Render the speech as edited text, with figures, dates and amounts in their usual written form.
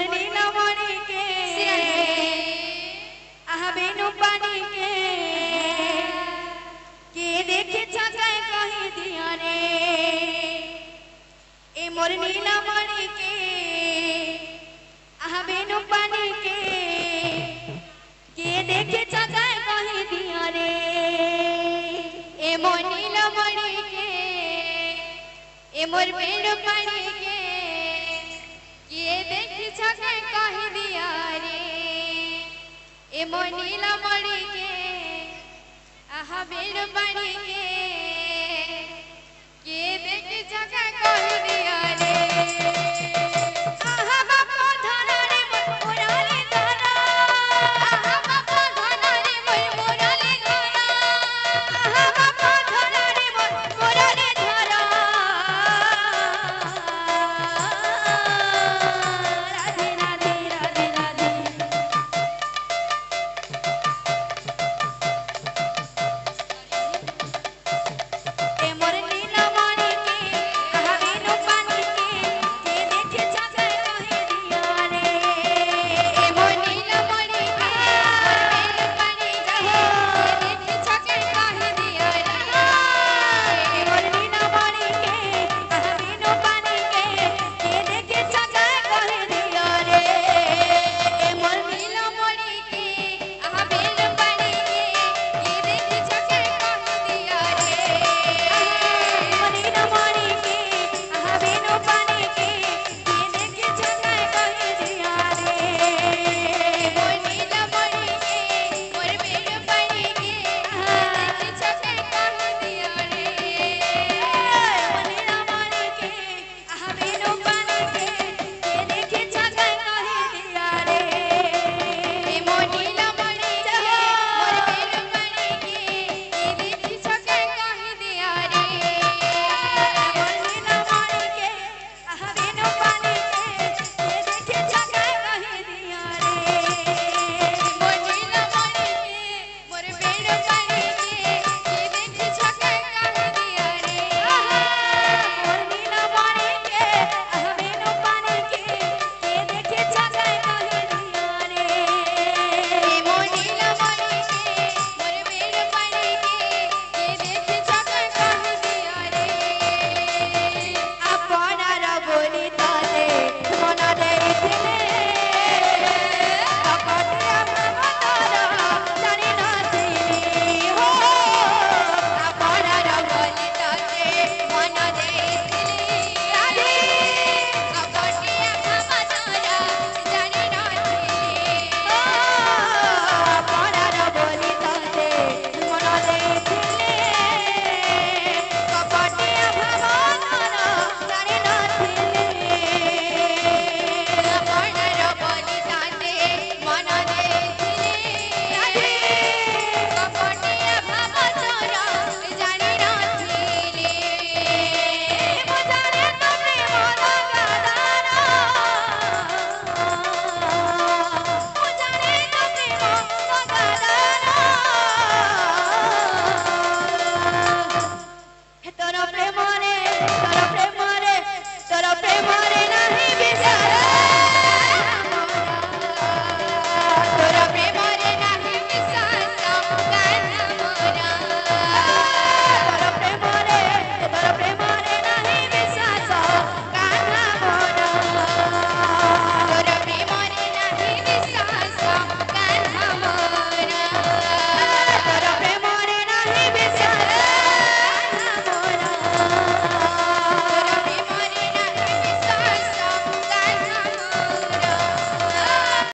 मोर नीलमणि के आहा बेनु पानी के देखे छाकाए कही दिया रे ए मोर नीलमणि के आहा बेनु पानी के देखे छाकाए कही दिया रे ए मोर नीलमणि के ए मोर बेनु पानी के देखी छके कही दिया रे ए मोर नीलमणि के आहा बेनु पानी के